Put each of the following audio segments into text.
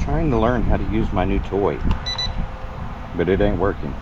trying to learn how to use my new toy, but it ain't working.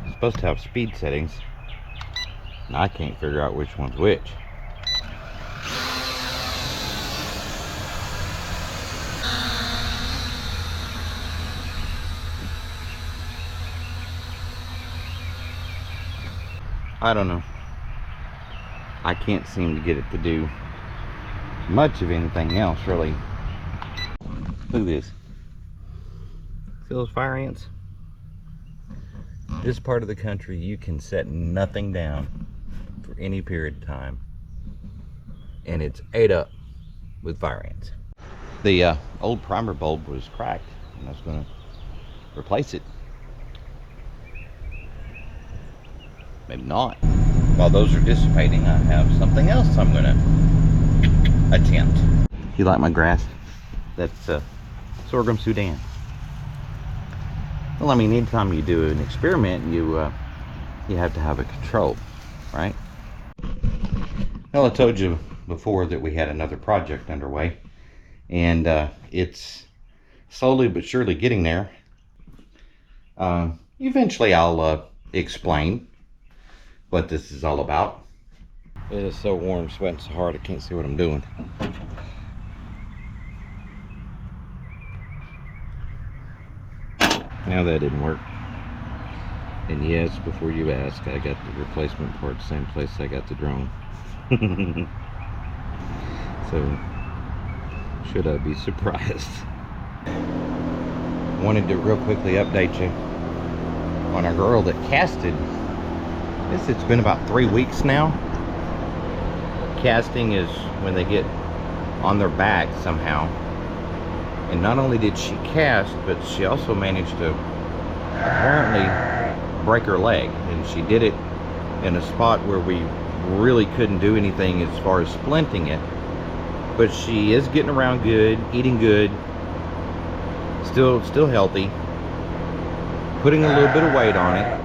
It's supposed to have speed settings, and I can't figure out which one's which. I don't know. I can't seem to get it to do much of anything else, really. Look at this. See those fire ants? This part of the country, you can set nothing down for any period of time, and it's ate up with fire ants. The old primer bulb was cracked, and I was going to replace it. Maybe not. While those are dissipating, I have something else I'm going to attempt. You like my grass? That's sorghum Sudan. Well, I mean, anytime you do an experiment, you have to have a control, right? Well, I told you before that we had another project underway, and it's slowly but surely getting there. Eventually, I'll explain what this is all about. It is so warm, sweating so hard, I can't see what I'm doing. Now that didn't work. And yes, before you ask, I got the replacement part the same place I got the drone. So, should I be surprised? Wanted to real quickly update you on a girl that casted. It's been about 3 weeks now. Casting is when they get on their back somehow. And not only did she cast, but she also managed to apparently break her leg. And she did it in a spot where we really couldn't do anything as far as splinting it. But she is getting around good, eating good, still healthy, putting a little bit of weight on it.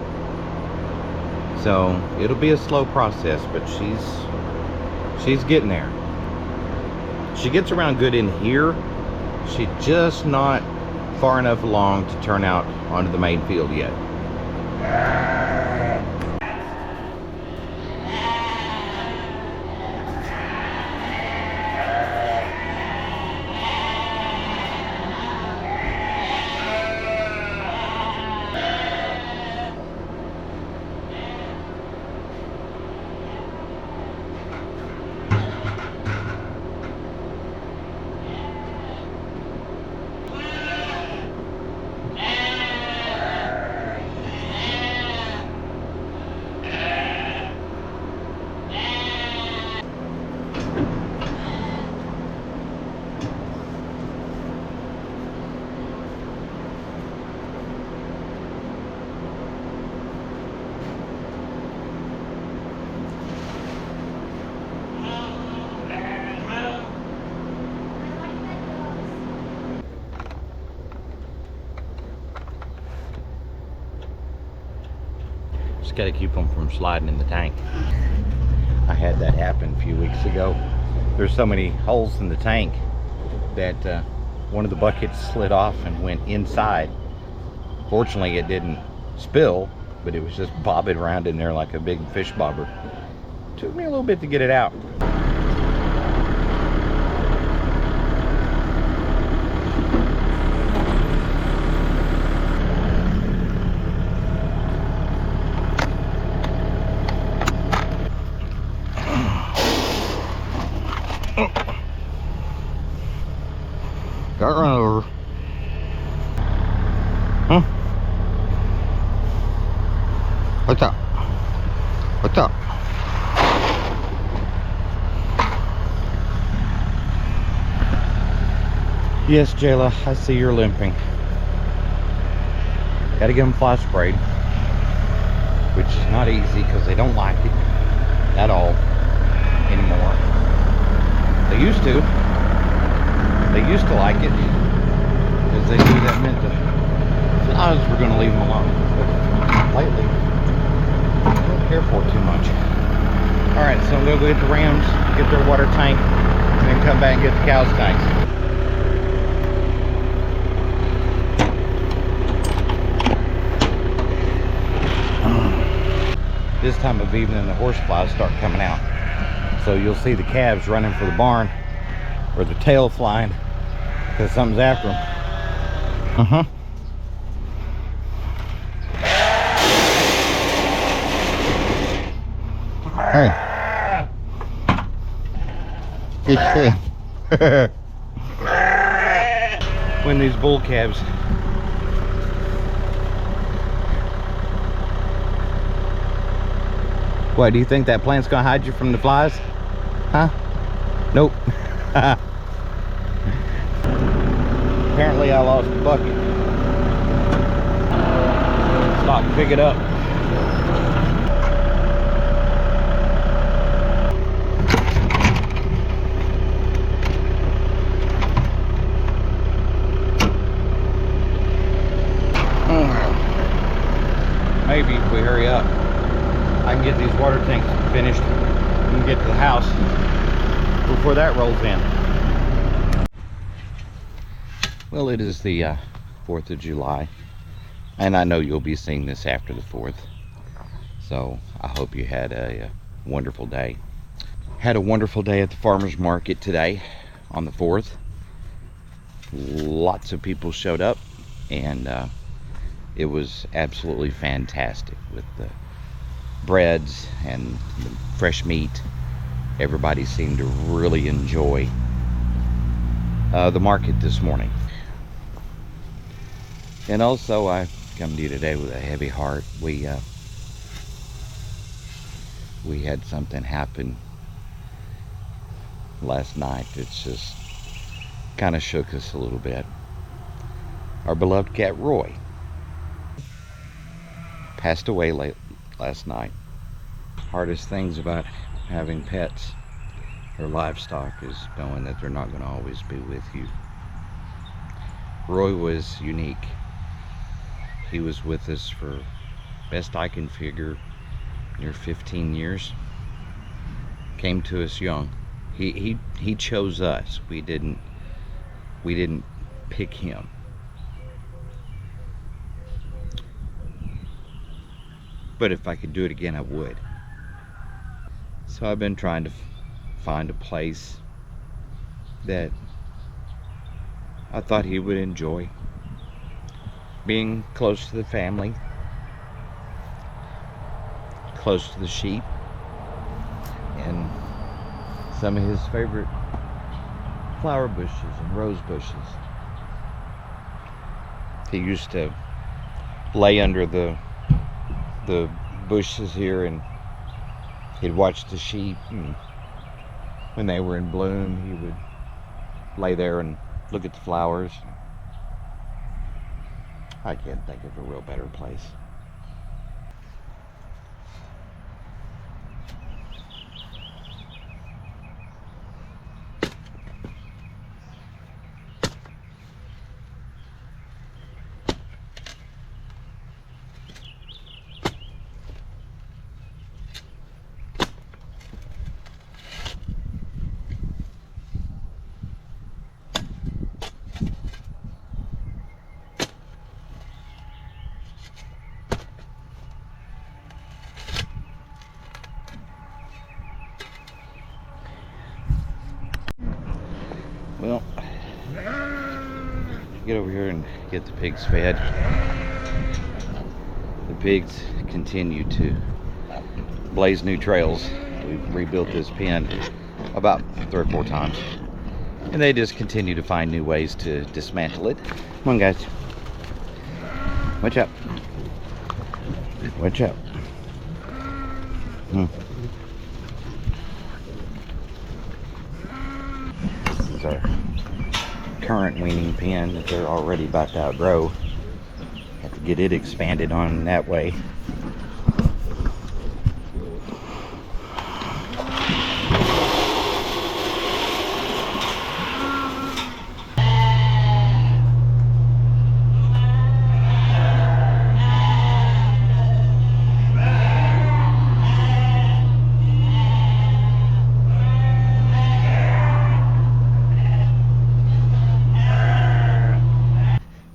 So it'll be a slow process, but she's getting there. She gets around good in here. She's just not far enough along to turn out onto the main field yet. Just got to keep them from sliding in the tank. I had that happen a few weeks ago. There's so many holes in the tank that one of the buckets slid off and went inside. Fortunately, it didn't spill, but it was just bobbing around in there like a big fish bobber. Took me a little bit to get it out. Got run over. Huh? What's up? What's up? Yes, Jayla, I see you're limping. Gotta get them fly sprayed, which is not easy because they don't like it at all anymore. They used to. They They used to like it because they knew that meant the flies were going to leave them alone. But lately, they don't care for it too much. Alright, so I'm going to go get the rams, get their water tank, and then come back and get the cows' tanks. This time of evening, the horse flies start coming out. So you'll see the calves running for the barn, or the tail flying, because something's after them. Hey. When these bull calves what, do you think that plant's gonna hide you from the flies? Huh? Nope. Apparently I lost the bucket. Stop and pick it up. Maybe if we hurry up, I can get these water tanks finished and get to the house before that rolls in. Well, it is the 4th of July, and I know you'll be seeing this after the 4th, so I hope you had a wonderful day. Had a wonderful day at the farmers market today on the 4th. Lots of people showed up, and it was absolutely fantastic with the breads and the fresh meat. Everybody seemed to really enjoy the market this morning. And also, I come to you today with a heavy heart. We had something happen last night that's just kind of shook us a little bit. Our beloved cat Roy passed away last night. Hardest things about having pets or livestock is knowing that they're not going to always be with you. Roy was unique. He was with us for, best I can figure, near 15 years. Came to us young. He chose us. We didn't pick him. But if I could do it again, I would. So I've been trying to find a place that I thought he would enjoy. Being close to the family, close to the sheep, and some of his favorite flower bushes and rose bushes. He used to lay under the bushes here, and he'd watch the sheep, and when they were in bloom he would lay there and look at the flowers. I can't think of a real better place. Well, get over here and get the pigs fed. The pigs continue to blaze new trails. We've rebuilt this pen about 3 or 4 times, and they just continue to find new ways to dismantle it. Come on, guys. Watch out. Watch out. This is our current weaning pen that they're already about to outgrow. Have to get it expanded on that way.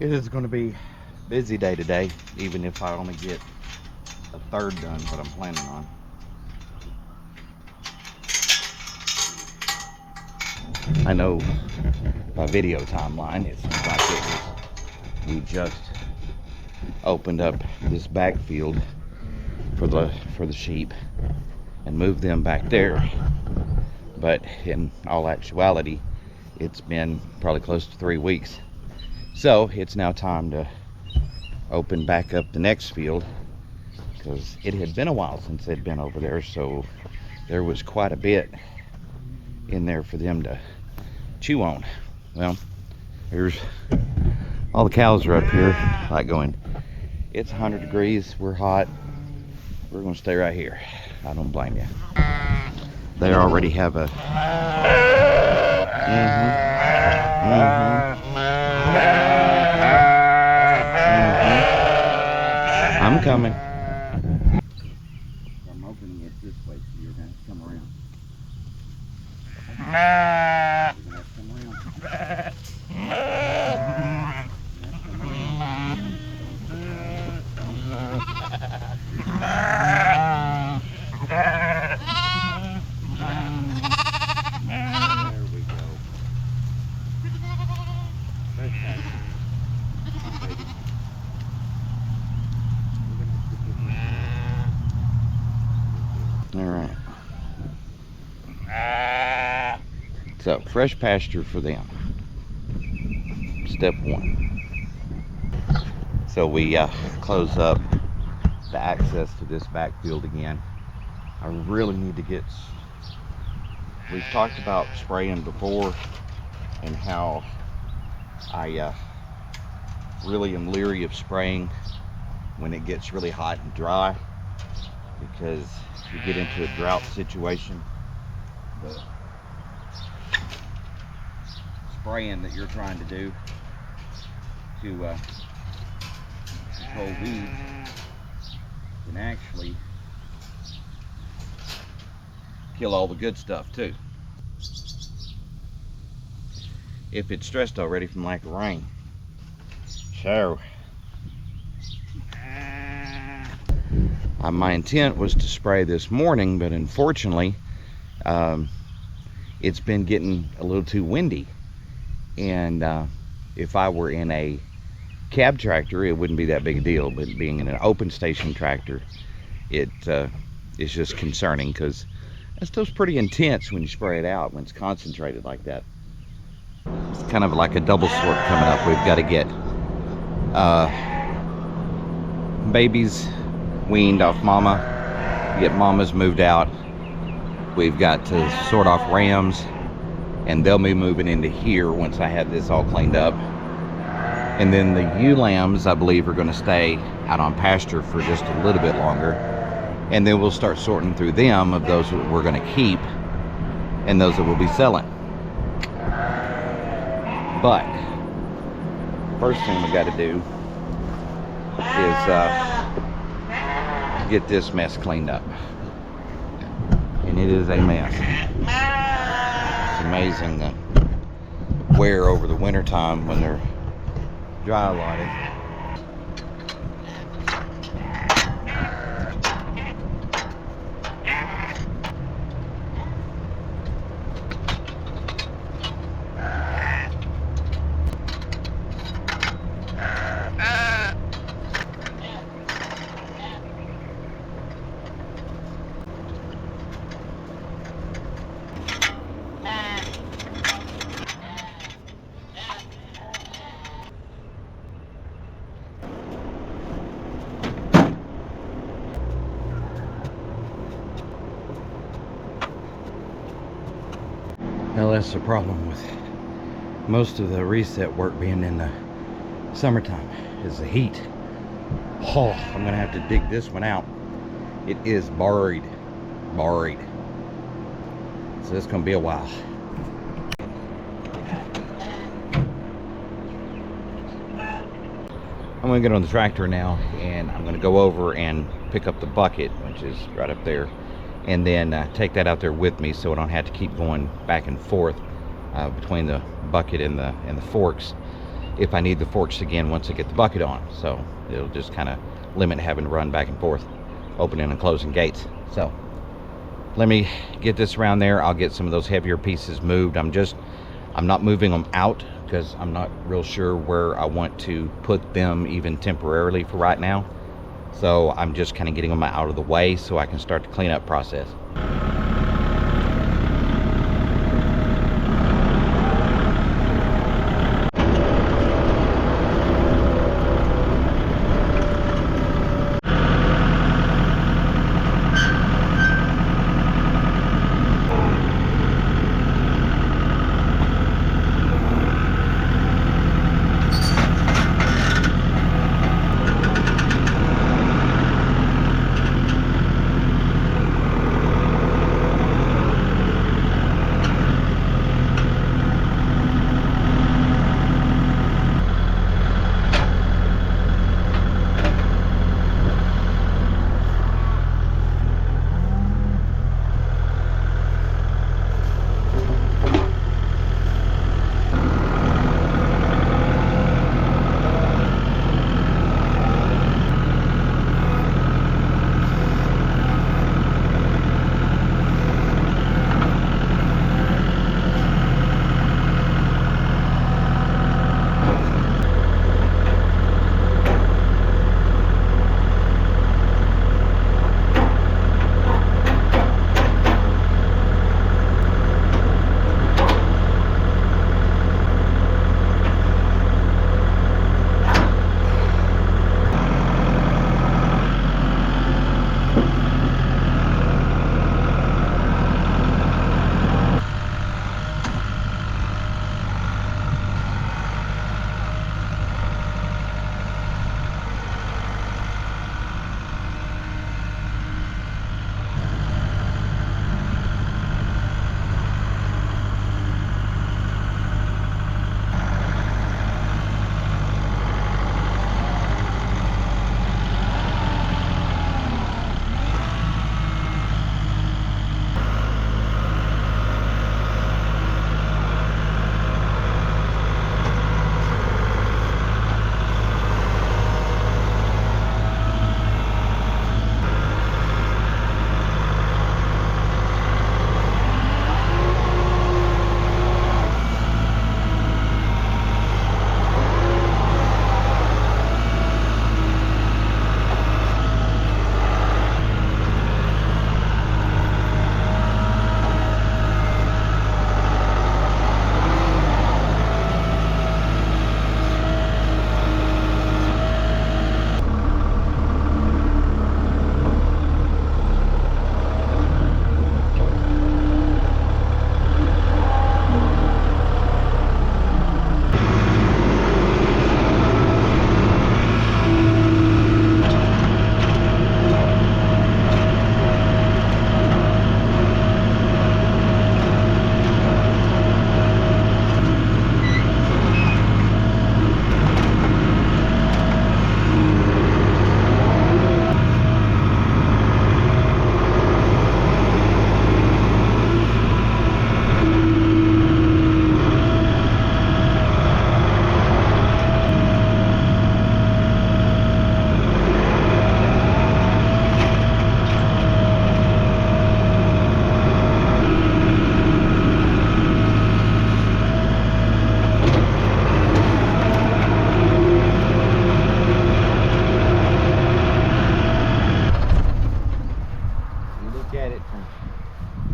It is going to be a busy day today, even if I only get a third done what I'm planning on. I know by video timeline it seems like we just opened up this backfield for the sheep and moved them back there, but in all actuality it's been probably close to 3 weeks. So it's now time to open back up the next field, because it had been a while since they'd been over there, so there was quite a bit in there for them to chew on. Well, here's all the cows are up here, like going, it's 100 degrees, we're hot, we're gonna stay right here. I don't blame you. They already have a I'm coming. I'm opening it this way, so you're gonna have to come around. You're gonna have to come around. There we go. All right. So, fresh pasture for them. Step one. So we close up the access to this backfield again. I really need to get, we've talked about spraying before and how I really am leery of spraying when it gets really hot and dry, because you get into a drought situation, the spraying that you're trying to do to control weeds can actually kill all the good stuff too, if it's stressed already from lack of rain. So my intent was to spray this morning, but unfortunately it's been getting a little too windy, and if I were in a cab tractor it wouldn't be that big a deal, but being in an open station tractor, it is just concerning, because that stuff's pretty intense when you spray it out, when it's concentrated like that. It's kind of like a double sort coming up. We've got to get babies weaned off mama, get mamas moved out. We've got to sort off rams, and they'll be moving into here once I have this all cleaned up. And then the ewe lambs, I believe, are going to stay out on pasture for just a little bit longer, and then we'll start sorting through them of those that we're going to keep and those that we'll be selling. But first thing we got to do is get this mess cleaned up, and it is a mess. It's amazing the wear over the winter time when they're dry lighted. Now that's the problem with most of the reset work being in the summertime, is the heat. Oh, I'm gonna have to dig this one out. It is buried. So it's gonna be a while. I'm gonna get on the tractor now, and I'm gonna go over and pick up the bucket, which is right up there, and then take that out there with me, so I don't have to keep going back and forth between the bucket and the forks. if I need the forks again once I get the bucket on. So it'll just kind of limit having to run back and forth, opening and closing gates. So let me get this around there. I'll get some of those heavier pieces moved. I'm not moving them out because I'm not real sure where I want to put them even temporarily for right now. So I'm just kind of getting them out of the way so I can start the cleanup process.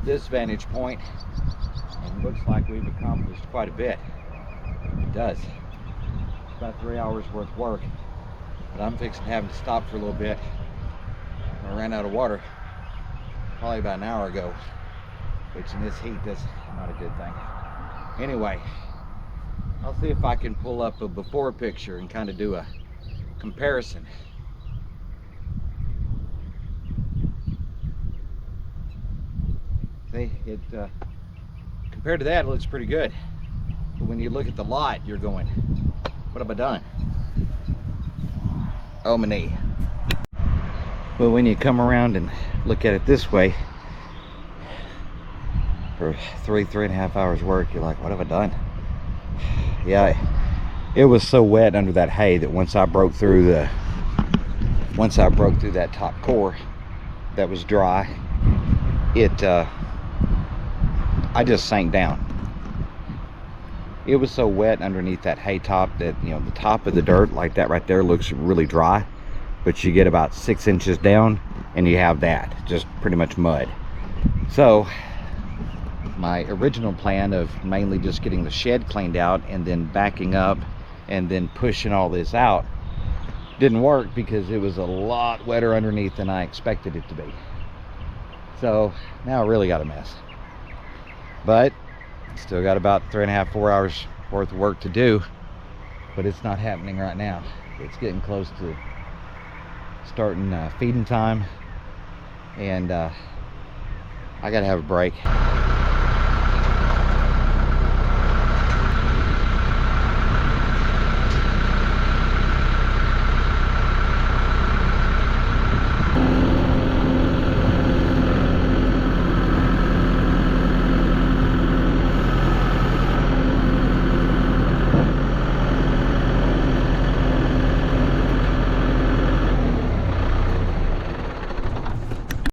This vantage point, and it looks like we've accomplished quite a bit. It does. It's about 3 hours worth of work, but I'm fixing having to stop for a little bit. I ran out of water probably about an hour ago, which in this heat, that's not a good thing. Anyway, I'll see if I can pull up a before picture and kind of do a comparison. See, compared to that, it looks pretty good. But when you look at the lot, you're going, what have I done? Oh, my knee. Well, when you come around and look at it this way, for three and a half hours work, you're like, what have I done? Yeah, It was so wet under that hay that once I broke through that top core that was dry, I just sank down. It was so wet underneath that hay top that, you know, the top of the dirt like that right there looks really dry, but you get about 6 inches down and you have that just pretty much mud. So my original plan of mainly just getting the shed cleaned out and then backing up and then pushing all this out didn't work, because it was a lot wetter underneath than I expected it to be. So now I really got a mess, but still got about 3.5 to 4 hours worth of work to do. But it's not happening right now. It's getting close to starting feeding time, and I gotta have a break.